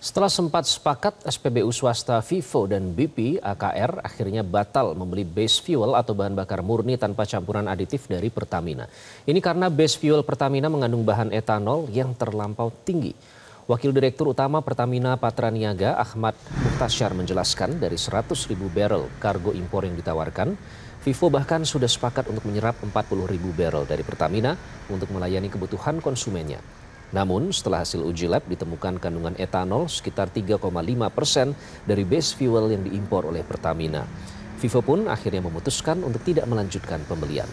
Setelah sempat sepakat, SPBU swasta Vivo dan BP AKR akhirnya batal membeli base fuel atau bahan bakar murni tanpa campuran aditif dari Pertamina. Ini karena base fuel Pertamina mengandung bahan etanol yang terlampau tinggi. Wakil Direktur Utama Pertamina Patraniaga Ahmad Mukhtasyar menjelaskan dari 100.000 barrel kargo impor yang ditawarkan, Vivo bahkan sudah sepakat untuk menyerap 40.000 barrel dari Pertamina untuk melayani kebutuhan konsumennya. Namun setelah hasil uji lab ditemukan kandungan etanol sekitar 3,5% dari base fuel yang diimpor oleh Pertamina. Vivo pun akhirnya memutuskan untuk tidak melanjutkan pembelian.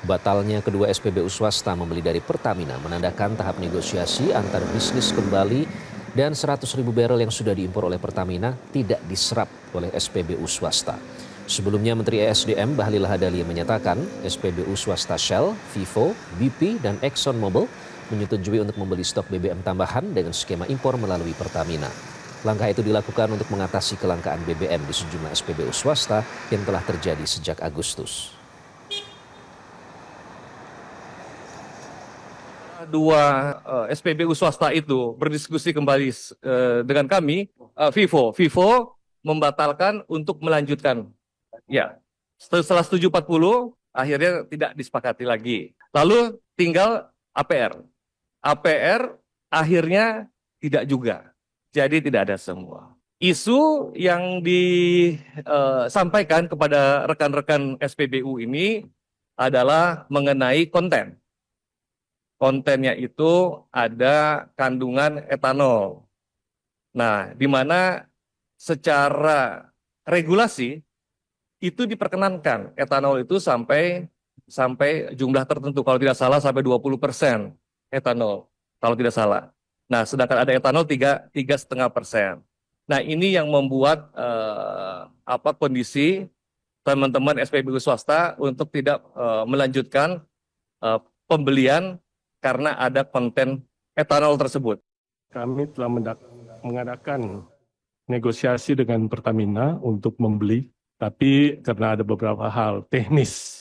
Batalnya kedua SPBU swasta membeli dari Pertamina menandakan tahap negosiasi antar bisnis kembali dan 100.000 barrel yang sudah diimpor oleh Pertamina tidak diserap oleh SPBU swasta. Sebelumnya Menteri ESDM Bahlil Lahadalia menyatakan SPBU swasta Shell, Vivo, BP, dan ExxonMobil menyetujui untuk membeli stok BBM tambahan dengan skema impor melalui Pertamina. Langkah itu dilakukan untuk mengatasi kelangkaan BBM di sejumlah SPBU swasta yang telah terjadi sejak Agustus. Dua SPBU swasta itu berdiskusi kembali dengan kami, Vivo membatalkan untuk melanjutkan. Ya, setelah setuju 40, akhirnya tidak disepakati lagi. Lalu tinggal APR. APR akhirnya tidak juga. Jadi tidak ada semua. Isu yang disampaikan kepada rekan-rekan SPBU ini adalah mengenai konten. Kontennya itu ada kandungan etanol. Nah, di mana secara regulasi itu diperkenankan etanol itu sampai jumlah tertentu, kalau tidak salah sampai 20% etanol, kalau tidak salah. Nah, sedangkan ada etanol 3,5%. Nah, ini yang membuat kondisi teman-teman SPBU swasta untuk tidak melanjutkan pembelian karena ada konten etanol tersebut. Kami telah mengadakan negosiasi dengan Pertamina untuk membeli, tapi karena ada beberapa hal teknis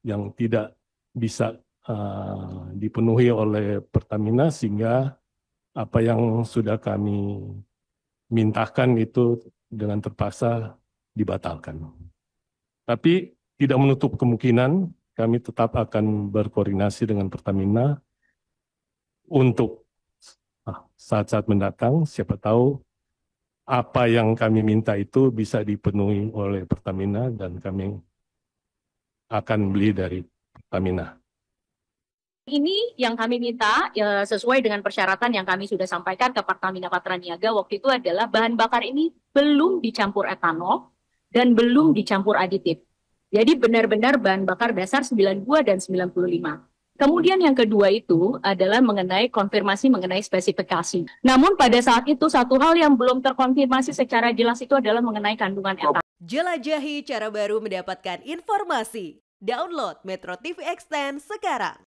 yang tidak bisa dipenuhi oleh Pertamina, sehingga apa yang sudah kami mintakan itu dengan terpaksa dibatalkan. Tapi tidak menutup kemungkinan kami tetap akan berkoordinasi dengan Pertamina untuk saat-saat mendatang, siapa tahu apa yang kami minta itu bisa dipenuhi oleh Pertamina dan kami akan beli dari Pertamina. Ini yang kami minta sesuai dengan persyaratan yang kami sudah sampaikan ke Pertamina Patraniaga waktu itu adalah bahan bakar ini belum dicampur etanol dan belum dicampur aditif. Jadi benar-benar bahan bakar dasar 92 dan 95. Kemudian yang kedua itu adalah mengenai konfirmasi mengenai spesifikasi. Namun pada saat itu satu hal yang belum terkonfirmasi secara jelas itu adalah mengenai kandungan etanol. Jelajahi cara baru mendapatkan informasi. Download Metro TV Extend sekarang.